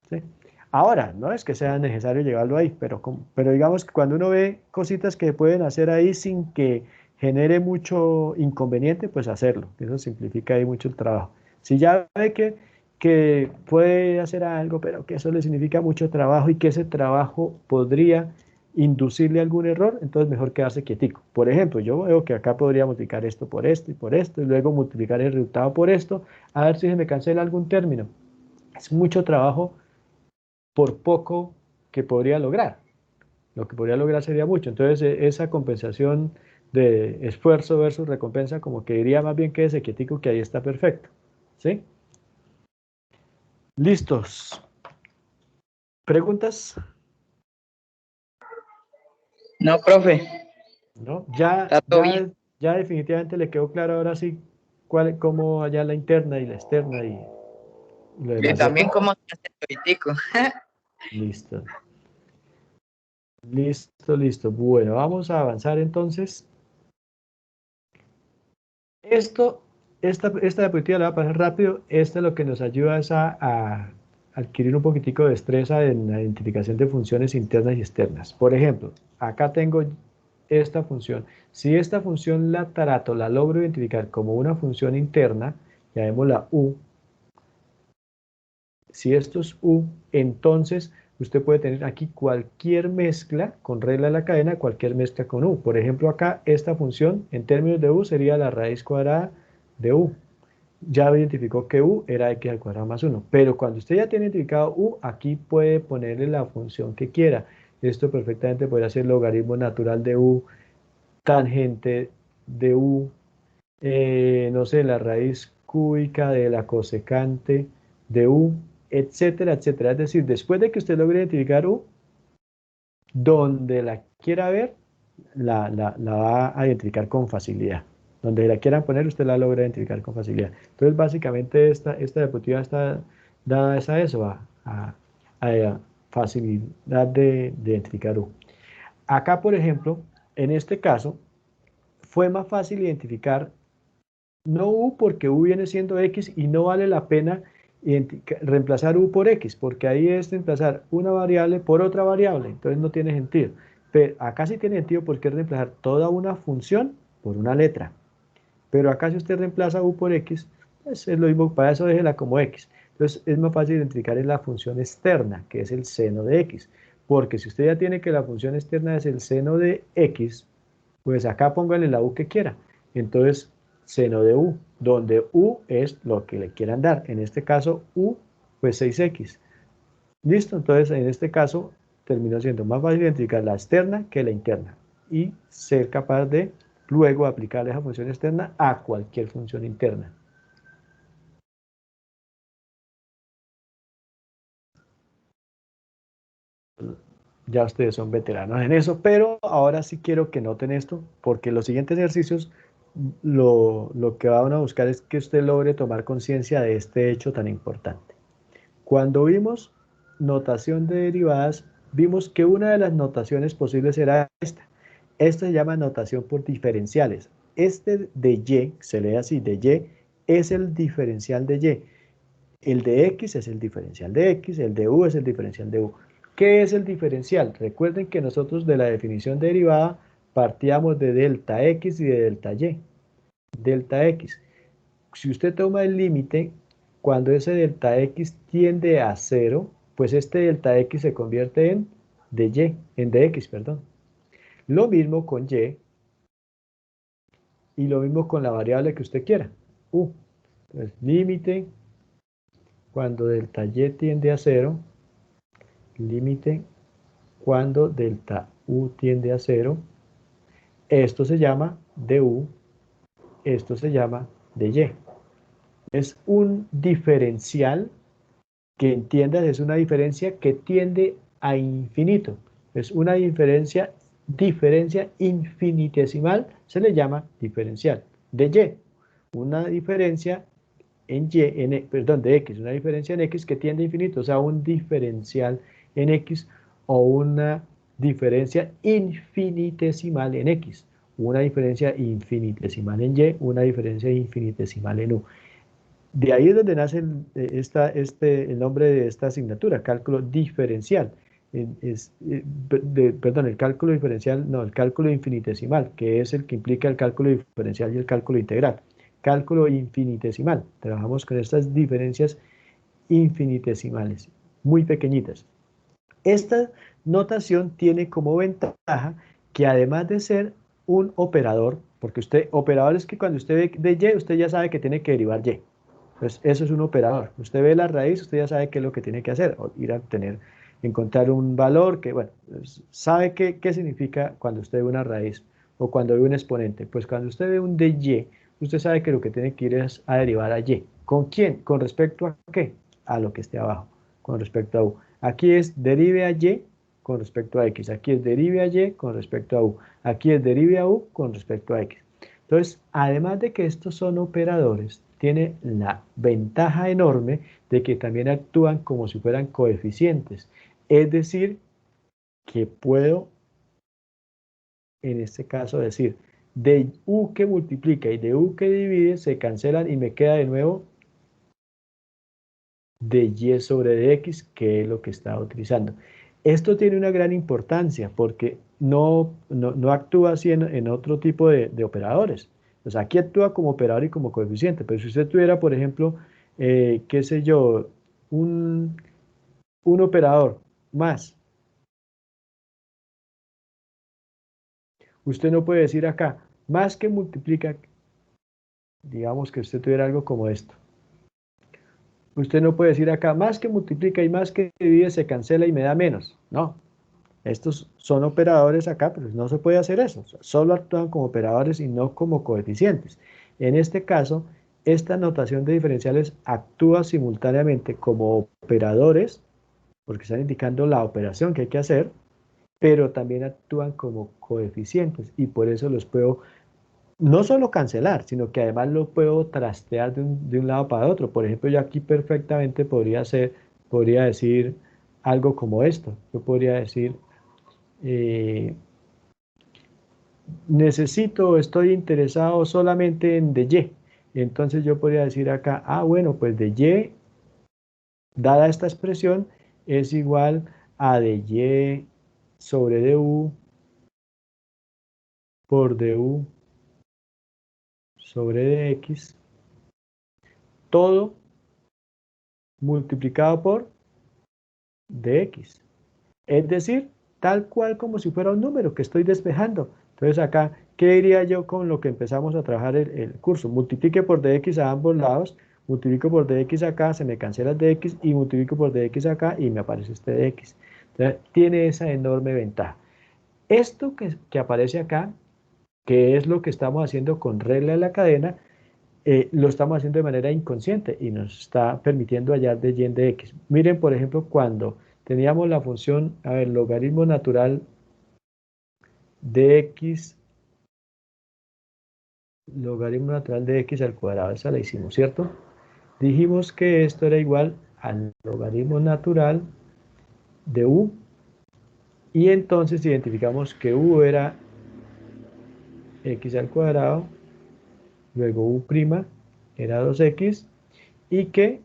¿sí? Ahora, no es que sea necesario llevarlo ahí, pero digamos que cuando uno ve cositas que pueden hacer ahí sin que genere mucho inconveniente, pues hacerlo. Eso simplifica ahí mucho el trabajo. Si ya ve que puede hacer algo, pero que eso le significa mucho trabajo y que ese trabajo podría inducirle algún error, entonces mejor quedarse quietico. Por ejemplo, yo veo que acá podría multiplicar esto por esto y por esto, y luego multiplicar el resultado por esto, a ver si se me cancela algún término. Es mucho trabajo por poco que podría lograr. Lo que podría lograr sería mucho. Entonces, esa compensación de esfuerzo versus recompensa, como que diría más bien que ese quietico, que ahí está perfecto. ¿Sí? ¿Listos? ¿Preguntas? No, profe, ¿No? Ya, está todo bien. ya definitivamente le quedó claro ahora sí cómo allá la interna y la externa y lo Y demás, también ¿cierto? cómo se hace político. Listo. Listo, listo. Bueno, vamos a avanzar entonces. Esta diapositiva la voy a pasar rápido. Esta es lo que nos ayuda es a adquirir un poquitico de destreza en la identificación de funciones internas y externas. Por ejemplo, acá tengo esta función. Si esta función la trato, la logro identificar como una función interna, llamémosla U. Si esto es U, entonces usted puede tener aquí cualquier mezcla con regla de la cadena, cualquier mezcla con U. Por ejemplo, acá esta función en términos de U sería la raíz cuadrada de U. Ya identificó que U era x al cuadrado más 1. Pero cuando usted ya tiene identificado U, aquí puede ponerle la función que quiera. Esto perfectamente podría ser logaritmo natural de U, tangente de U, no sé, la raíz cúbica de la cosecante de U, etcétera, etcétera. Es decir, después de que usted logre identificar U, donde la quiera ver, la va a identificar con facilidad. Donde la quieran poner, usted la logra identificar con facilidad. Entonces, básicamente, esta diapositiva está dada a eso, a facilidad de identificar U. Acá, por ejemplo, en este caso, fue más fácil identificar no U porque U viene siendo X y no vale la pena reemplazar U por X, porque ahí es reemplazar una variable por otra variable, entonces no tiene sentido. Pero acá sí tiene sentido porque es reemplazar toda una función por una letra. Pero acá si usted reemplaza U por X, pues es lo mismo, para eso déjela como X. Entonces es más fácil identificar en la función externa, que es el seno de X. Porque si usted ya tiene que la función externa es el seno de X, pues acá póngale la U que quiera. Entonces, seno de U, donde U es lo que le quieran dar. En este caso, U, pues 6X. ¿Listo? Entonces, en este caso, terminó siendo más fácil identificar la externa que la interna. Y ser capaz de luego aplicar esa función externa a cualquier función interna. Ya ustedes son veteranos en eso, pero ahora sí quiero que noten esto, porque los siguientes ejercicios lo que van a buscar es que usted logre tomar conciencia de este hecho tan importante. Cuando vimos notación de derivadas, vimos que una de las notaciones posibles era esta. Esta se llama notación por diferenciales. Este de Y, se lee así, de Y, es el diferencial de Y. El de X es el diferencial de X, el de U es el diferencial de U. ¿Qué es el diferencial? Recuerden que nosotros de la definición de derivada partíamos de delta X y de delta Y. Delta X. Si usted toma el límite, cuando ese delta X tiende a 0, pues este delta X se convierte en dx, perdón. Lo mismo con Y y lo mismo con la variable que usted quiera, U. Entonces, límite cuando delta Y tiende a 0, límite cuando delta U tiende a 0, esto se llama du, esto se llama dy. Es un diferencial que entiendas, es una diferencia que tiende a infinito. Es una diferencia infinitesimal, se le llama diferencial de y. Una diferencia en y, perdón, de x, una diferencia en x que tiende a infinito, o sea, un diferencial en x o una diferencia infinitesimal en x, una diferencia infinitesimal en y, una diferencia infinitesimal en u. De ahí es donde nace el nombre de esta asignatura, cálculo diferencial. Perdón, el cálculo diferencial, no, el cálculo infinitesimal, que es el que implica el cálculo diferencial y el cálculo integral. Cálculo infinitesimal, trabajamos con estas diferencias infinitesimales, muy pequeñitas. Esta notación tiene como ventaja que además de ser un operador, porque operador es que cuando usted ve de y, usted ya sabe que tiene que derivar y. Pues eso es un operador. Usted ve la raíz, usted ya sabe qué es lo que tiene que hacer, o ir a obtener encontrar un valor que, bueno, ¿sabe qué significa cuando usted ve una raíz o cuando ve un exponente? Pues cuando usted ve un dy, usted sabe que lo que tiene que ir es a derivar a y. ¿Con quién? ¿Con respecto a qué? A lo que esté abajo, con respecto a u. Aquí es derive a y con respecto a x. Aquí es derive a y con respecto a u. Aquí es derive a u con respecto a x. Entonces, además de que estos son operadores, tiene la ventaja enorme de que también actúan como si fueran coeficientes. Es decir, que puedo, en este caso, decir, de u que multiplica y de u que divide se cancelan y me queda de nuevo de y sobre dx, que es lo que estaba utilizando. Esto tiene una gran importancia porque no actúa así en otro tipo de operadores. O sea, aquí actúa como operador y como coeficiente, pero si usted tuviera, por ejemplo, qué sé yo, un operador más, usted no puede decir acá, más que multiplica, digamos que usted tuviera algo como esto. Usted no puede decir acá, más que multiplica y más que divide se cancela y me da menos. No, estos son operadores acá, pero no se puede hacer eso. O sea, solo actúan como operadores y no como coeficientes. En este caso, esta notación de diferenciales actúa simultáneamente como operadores, porque están indicando la operación que hay que hacer, pero también actúan como coeficientes y por eso los puedo no solo cancelar, sino que además lo puedo trastear de un lado para otro. Por ejemplo, yo aquí perfectamente podría decir algo como esto. Yo podría decir, eh, estoy interesado solamente en dy. Entonces yo podría decir acá, bueno, pues dy, dada esta expresión, es igual a dy sobre du por du sobre dx, todo multiplicado por dx. Es decir, tal cual como si fuera un número que estoy despejando. Entonces acá, ¿qué diría yo con lo que empezamos a trabajar el curso? Multiplique por dx a ambos lados, multiplico por dx acá, se me cancela el dx y multiplico por dx acá y me aparece este dx. Entonces, tiene esa enorme ventaja. Esto que aparece acá, que es lo que estamos haciendo con regla de la cadena, lo estamos haciendo de manera inconsciente y nos está permitiendo hallar de y en dx. Miren, por ejemplo, cuando teníamos la función, a ver, logaritmo natural de x, logaritmo natural de x al cuadrado, esa la hicimos, ¿cierto? Dijimos que esto era igual al logaritmo natural de u y entonces identificamos que u era x al cuadrado, luego u' era 2x y que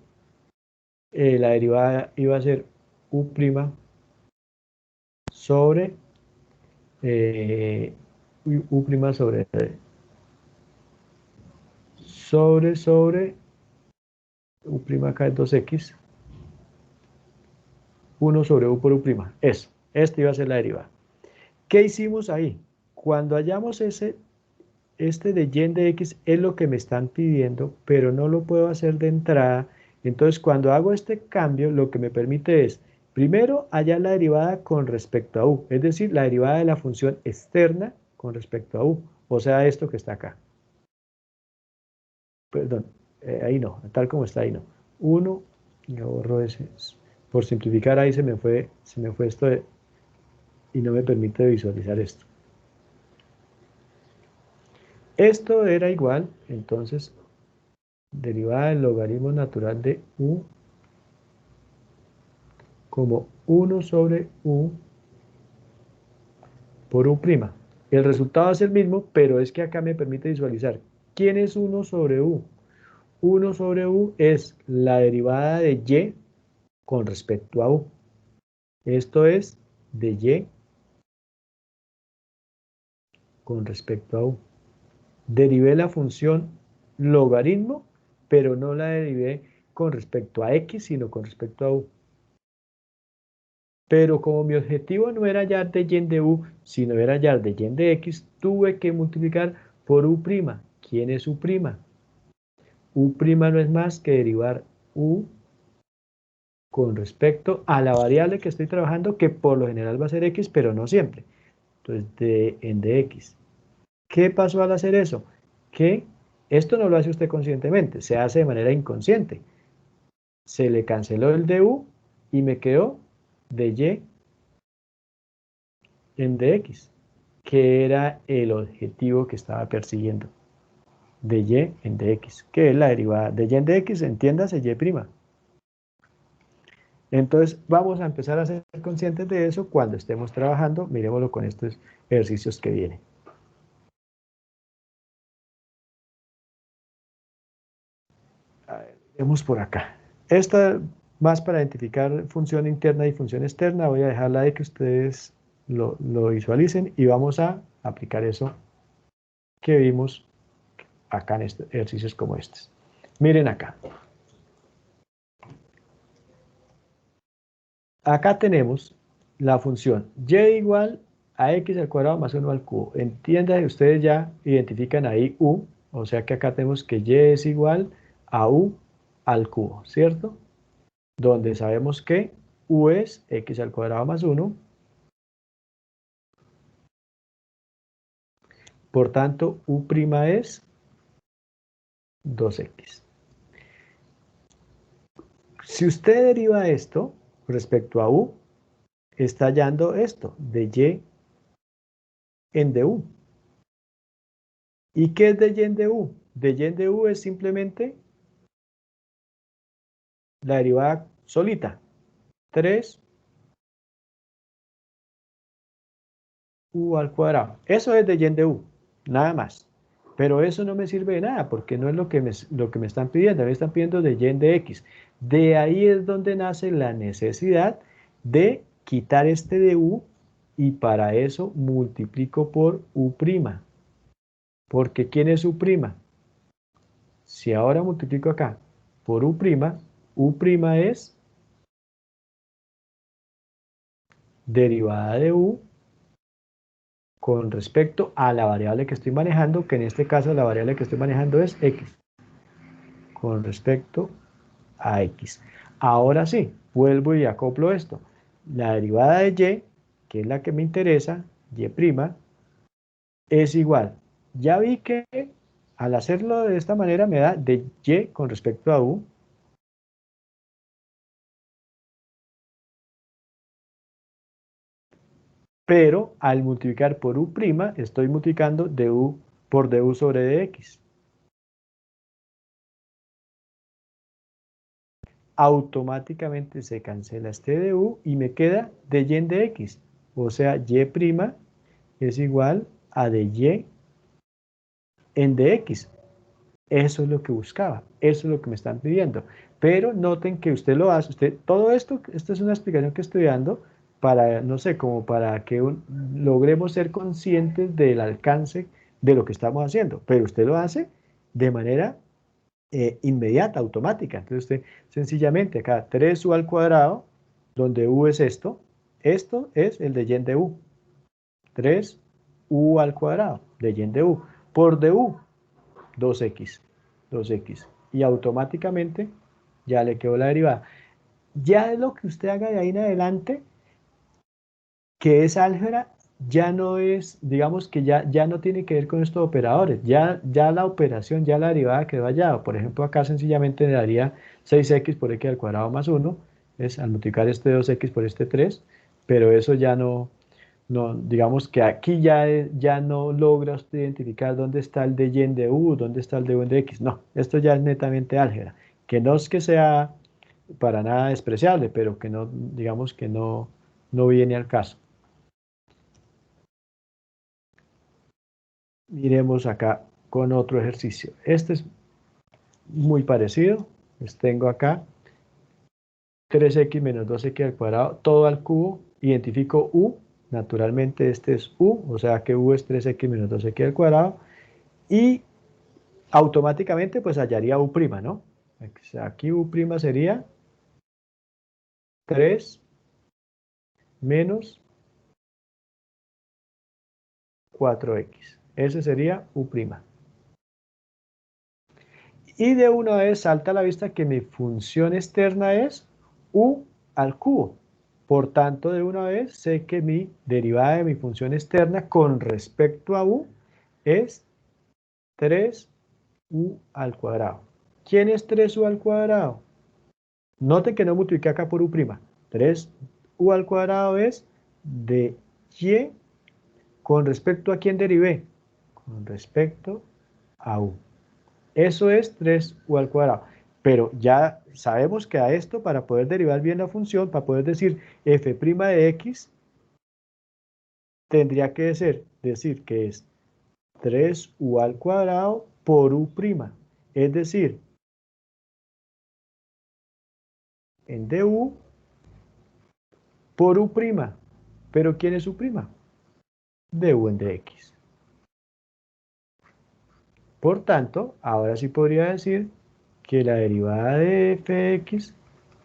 la derivada iba a ser u' sobre u' sobre u' acá es 2x, 1 sobre u por u'. Eso, esta iba a ser la derivada. ¿Qué hicimos ahí? Cuando hallamos este de y en de x es lo que me están pidiendo, pero no lo puedo hacer de entrada. Entonces, cuando hago este cambio, lo que me permite es, primero, hallar la derivada con respecto a u, es decir, la derivada de la función externa con respecto a u, o sea, esto que está acá. Perdón, ahí no, tal como está ahí no. 1, yo borro ese, por simplificar ahí se me fue esto y no me permite visualizar esto. Esto era igual, entonces, derivada del logaritmo natural de u como 1 sobre u por u'. El resultado es el mismo, pero es que acá me permite visualizar. ¿Quién es 1 sobre u? 1 sobre u es la derivada de y con respecto a u. Esto es de y con respecto a u. Derivé la función logaritmo, pero no la derivé con respecto a x, sino con respecto a u. Pero como mi objetivo no era hallar de y en de u, sino era hallar de y en de x, tuve que multiplicar por u'. ¿Quién es u'? U' no es más que derivar u con respecto a la variable que estoy trabajando, que por lo general va a ser x, pero no siempre. Entonces, d en dx. ¿Qué pasó al hacer eso? Que esto no lo hace usted conscientemente, se hace de manera inconsciente. Se le canceló el du y me quedó dy en dx, que era el objetivo que estaba persiguiendo. Dy en dx, que es la derivada de y en dx, entiéndase y'. Entonces vamos a empezar a ser conscientes de eso cuando estemos trabajando. Miremoslo con estos ejercicios que vienen. A ver, vemos por acá. Esta más para identificar función interna y función externa. Voy a dejarla de que ustedes lo visualicen y vamos a aplicar eso que vimos acá en ejercicios como estos. Miren acá. Acá tenemos la función y igual a x al cuadrado más 1 al cubo. Entiendan que ustedes ya identifican ahí u, o sea que acá tenemos que y es igual a u al cubo, ¿cierto? Donde sabemos que u es x al cuadrado más 1. Por tanto, u' es 2x. Si usted deriva esto respecto a u, está hallando esto de y en du. ¿Y qué es de y en du? De y en du es simplemente la derivada solita. 3u al cuadrado. Eso es de y en du, nada más. Pero eso no me sirve de nada, porque no es lo que me están pidiendo. Me están pidiendo de y en dx. De ahí es donde nace la necesidad de quitar este de u, y para eso multiplico por u'. Porque ¿quién es u'? Si ahora multiplico acá por u', u' es derivada de u con respecto a la variable que estoy manejando, que en este caso la variable que estoy manejando es x, con respecto a x. Ahora sí, vuelvo y acoplo esto. La derivada de y, que es la que me interesa, y', es igual. Ya vi que al hacerlo de esta manera me da de y con respecto a u, pero al multiplicar por u', estoy multiplicando du por du sobre dx. Automáticamente se cancela este du y me queda de y en dx. O sea, y' es igual a de y en dx. Eso es lo que buscaba, eso es lo que me están pidiendo. Pero noten que usted lo hace, todo esto es una explicación que estoy dando para, no sé, como para que logremos ser conscientes del alcance de lo que estamos haciendo. Pero usted lo hace de manera inmediata, automática. Entonces usted sencillamente acá 3u al cuadrado, donde u es esto es el de y en du. 3u al cuadrado de y en du. Por du, 2x. Y automáticamente ya le quedó la derivada. Ya es lo que usted haga de ahí en adelante, que es álgebra, ya no es, digamos que ya no tiene que ver con estos operadores, ya la operación, ya la derivada quedó hallada. Por ejemplo, acá sencillamente le daría 6x por x al cuadrado más 1, es al multiplicar este 2x por este 3, pero eso ya no, digamos que aquí ya no logra usted identificar dónde está el de y en du, dónde está el de u en dx. No, esto ya es netamente álgebra, que no es que sea para nada despreciable, pero que no, digamos que no viene al caso. Miremos acá con otro ejercicio. Este es muy parecido. Les tengo acá 3x menos 2x al cuadrado, todo al cubo. Identifico u. Naturalmente este es u, o sea que u es 3x menos 2x al cuadrado. Y automáticamente pues hallaría u', ¿no? Aquí u' sería 3 menos 4x. Ese sería u'. Y de una vez salta a la vista que mi función externa es u al cubo. Por tanto, de una vez sé que mi derivada de mi función externa con respecto a u es 3u al cuadrado. ¿Quién es 3u al cuadrado? Noten que no multipliqué acá por u'. 3u al cuadrado es de y con respecto a quién derivé. Con respecto a u. Eso es 3u al cuadrado. Pero ya sabemos que a esto, para poder derivar bien la función, para poder decir f' de x, tendría que decir que es 3u al cuadrado por u'. Es decir, en du por u'. ¿Pero quién es u'? Du en dx. Por tanto, ahora sí podría decir que la derivada de f de x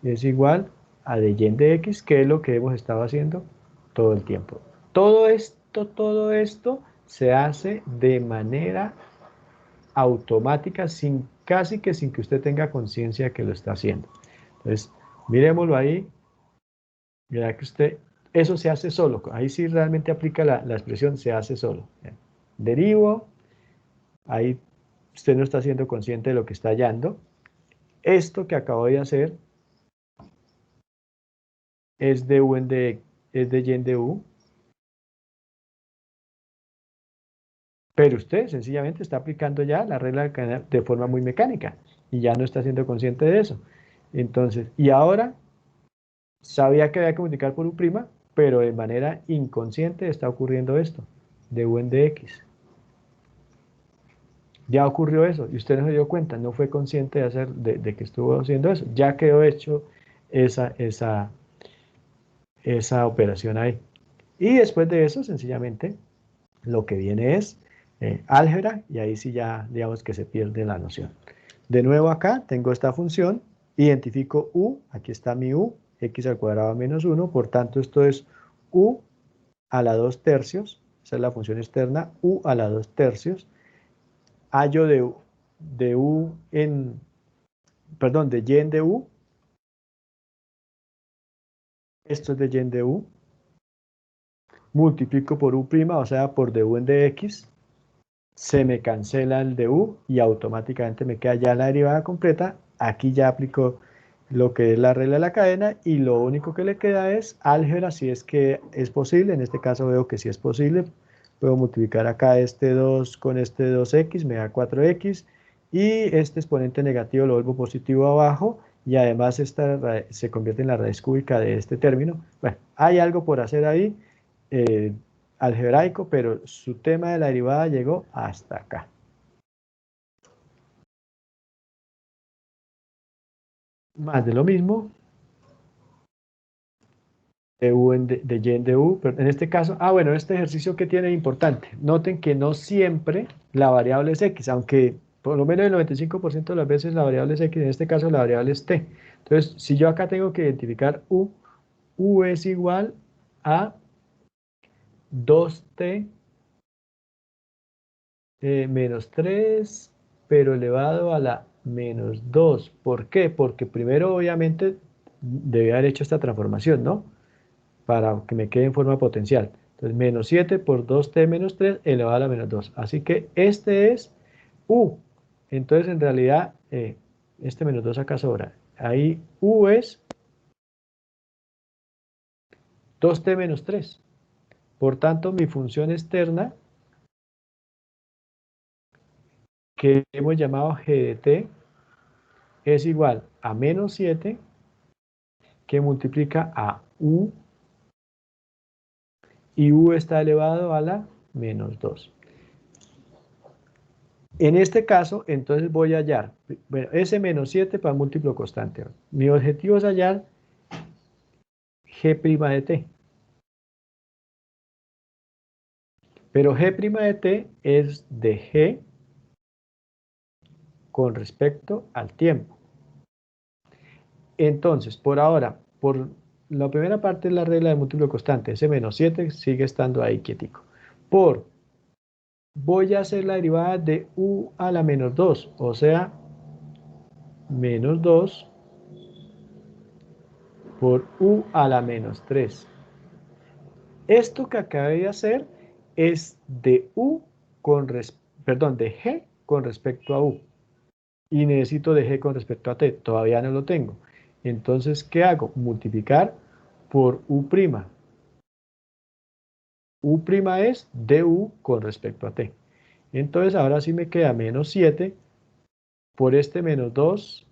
es igual a de y en dx, que es lo que hemos estado haciendo todo el tiempo. Todo esto se hace de manera automática, casi que sin que usted tenga conciencia de que lo está haciendo. Entonces, miremoslo ahí. Mira que usted, eso se hace solo. Ahí sí realmente aplica la expresión se hace solo. Derivo, ahí usted no está siendo consciente de lo que está hallando. Esto que acabo de hacer es de u en de, es de y en de u. Pero usted sencillamente está aplicando ya la regla de cadena de forma muy mecánica y ya no está siendo consciente de eso. Entonces, y ahora sabía que había que multiplicar por u', pero de manera inconsciente está ocurriendo esto, de u en dx. Ya ocurrió eso y usted no se dio cuenta, no fue consciente de que estuvo haciendo eso. Ya quedó hecho esa operación ahí. Y después de eso, sencillamente, lo que viene es álgebra y ahí sí ya, digamos que se pierde la noción. De nuevo acá tengo esta función, identifico u, aquí está mi u, x al cuadrado menos 1, por tanto esto es u a la 2 tercios, esa es la función externa, u a la 2 tercios, hallo de u en, perdón, de y en de u, esto es de y en de u, multiplico por u', o sea, por du en dx, se me cancela el du y automáticamente me queda ya la derivada completa. Aquí ya aplico lo que es la regla de la cadena y lo único que le queda es álgebra, si es que es posible. En este caso veo que sí es posible. Puedo multiplicar acá este 2 con este 2x, me da 4x, y este exponente negativo lo vuelvo positivo abajo, y además esta se convierte en la raíz cúbica de este término. Bueno, hay algo por hacer ahí. Algebraico, pero su tema de la derivada llegó hasta acá. Más de lo mismo, de y en de u, pero en este caso, bueno, este ejercicio que tiene importante, noten que no siempre la variable es x, aunque por lo menos el 95% de las veces la variable es x, en este caso la variable es t. Entonces, si yo acá tengo que identificar u es igual a 2t menos 3, pero elevado a la menos 2. ¿Por qué? Porque primero, obviamente, debía haber hecho esta transformación, ¿no? Para que me quede en forma potencial. Entonces, menos 7 por 2t menos 3 elevado a la menos 2. Así que este es u. Entonces, en realidad, este menos 2 acá sobra. Ahí u es 2t menos 3. Por tanto, mi función externa, que hemos llamado g de t, es igual a menos 7, que multiplica a u, y u está elevado a la menos 2. En este caso, entonces voy a hallar, bueno, ese menos 7 para múltiplo constante. Mi objetivo es hallar g' de t. Pero g' de t es de g con respecto al tiempo. Entonces, por ahora, por la primera parte es la regla de múltiplo constante. Ese menos 7 sigue estando ahí quietico. Voy a hacer la derivada de u a la menos 2, o sea, menos 2 por u a la menos 3. Esto que acabé de hacer es de de g con respecto a u. Y necesito de g con respecto a t. Todavía no lo tengo. Entonces, ¿qué hago? Multiplicar por u'. U' es du con respecto a t. Entonces, ahora sí me queda menos 7 por este menos 2.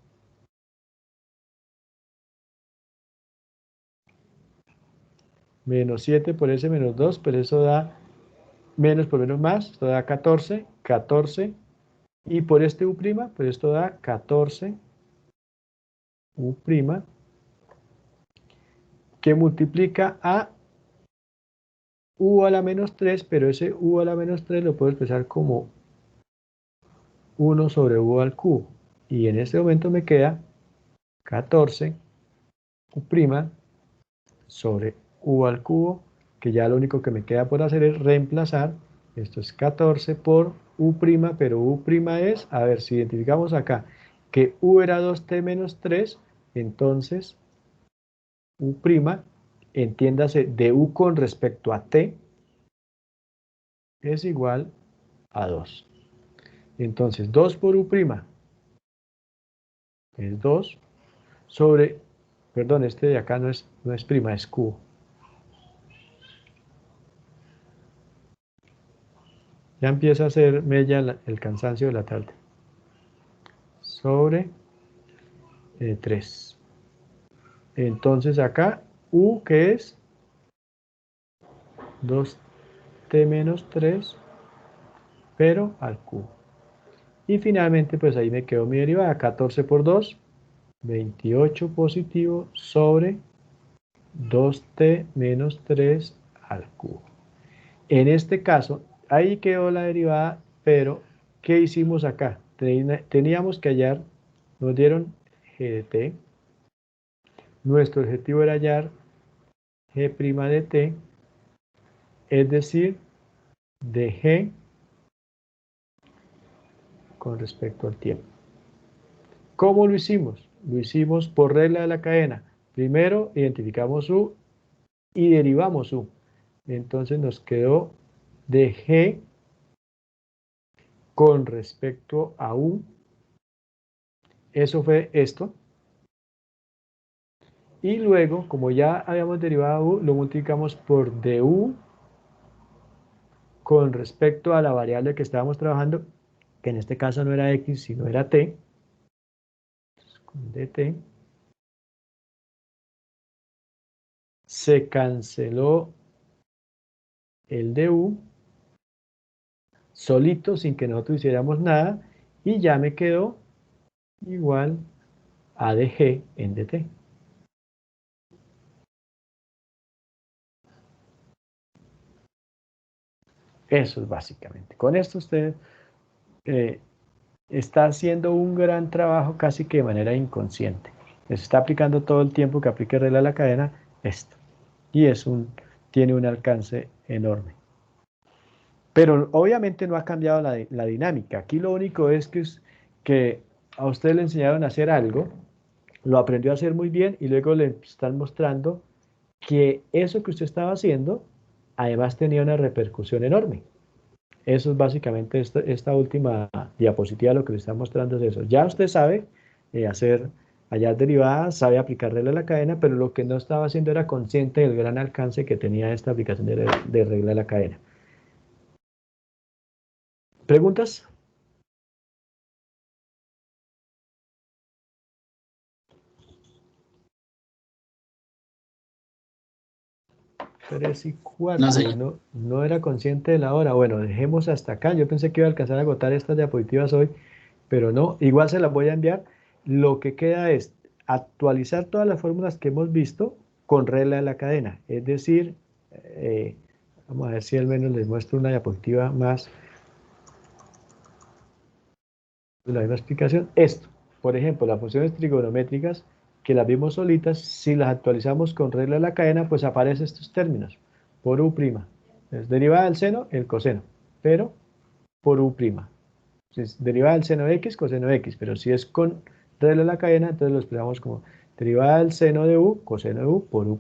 Menos 7 por ese menos 2, pero eso da menos por menos más, esto da 14, 14. Y por este u', pues esto da 14 u', que multiplica a u a la menos 3, pero ese u a la menos 3 lo puedo expresar como 1 sobre u al cubo. Y en este momento me queda 14 u' sobre u al cubo, que ya lo único que me queda por hacer es reemplazar. Esto es 14 por u', pero u' es, a ver, si identificamos acá que u era 2t menos 3, entonces u', entiéndase, de u con respecto a t, es igual a 2. Entonces, 2 por u' es 2 sobre, perdón, este de acá no es prima, es cubo. Ya empieza a hacer mella el cansancio de la tarde. Sobre 3. Entonces acá, u, que es 2t menos 3, pero al cubo. Y finalmente, pues ahí me quedó mi derivada, 14 por 2, 28 positivo sobre 2t menos 3 al cubo. En este caso, ahí quedó la derivada, pero ¿qué hicimos acá? Teníamos que hallar, nos dieron g de t, nuestro objetivo era hallar g' de t, es decir, de g con respecto al tiempo. ¿Cómo lo hicimos? Lo hicimos por regla de la cadena. Primero identificamos u y derivamos u. Entonces nos quedó de g con respecto a u. Eso fue esto. Y luego, como ya habíamos derivado u, lo multiplicamos por du con respecto a la variable que estábamos trabajando, que en este caso no era x, sino era t. Con dt. Se canceló el du solito, sin que nosotros hiciéramos nada, y ya me quedó igual a dg en dt. Eso es básicamente. Con esto usted está haciendo un gran trabajo casi que de manera inconsciente. Se está aplicando todo el tiempo que aplique regla de la cadena esto. Y tiene un alcance enorme. Pero obviamente no ha cambiado la dinámica. Aquí lo único es que a usted le enseñaron a hacer algo, lo aprendió a hacer muy bien y luego le están mostrando que eso que usted estaba haciendo además tenía una repercusión enorme. Eso es básicamente esta última diapositiva, lo que le está mostrando es eso. Ya usted sabe hallar derivadas, sabe aplicar regla de la cadena, pero lo que no estaba haciendo era consciente del gran alcance que tenía esta aplicación de regla de la cadena. ¿Preguntas? Tres y 4. No, señor. No era consciente de la hora. Bueno, dejemos hasta acá. Yo pensé que iba a alcanzar a agotar estas diapositivas hoy, pero no. Igual se las voy a enviar. Lo que queda es actualizar todas las fórmulas que hemos visto con regla de la cadena. Es decir, vamos a ver si al menos les muestro una diapositiva más de la misma explicación. Esto, por ejemplo, las funciones trigonométricas que las vimos solitas, si las actualizamos con regla de la cadena, pues aparecen estos términos, por u'. Es derivada del seno, el coseno, pero por u'. Si es derivada del seno de x, coseno de x, pero si es con regla de la cadena, entonces lo expresamos como Derivada del seno de u, coseno de u por u'.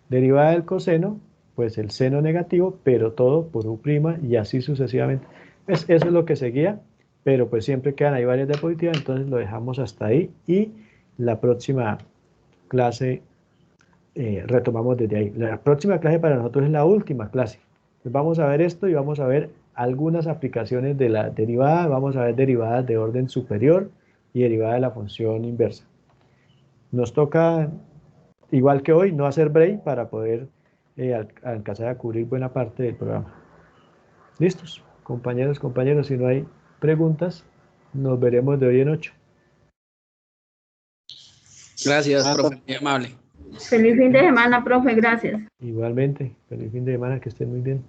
Derivada del coseno, pues el seno negativo, pero todo por u' y así sucesivamente. Pues eso es lo que seguía, pero pues siempre quedan ahí varias diapositivas, entonces lo dejamos hasta ahí y la próxima clase retomamos desde ahí. La próxima clase para nosotros es la última clase. Entonces vamos a ver esto y vamos a ver algunas aplicaciones de la derivada, vamos a ver derivadas de orden superior y derivada de la función inversa. Nos toca, igual que hoy, no hacer break para poder alcanzar a cubrir buena parte del programa. ¿Listos? Compañeros, compañeros, si no hay preguntas, nos veremos de hoy en 8. Gracias, profe, muy amable. Feliz fin de semana, profe, gracias. Igualmente, feliz fin de semana, que estén muy bien.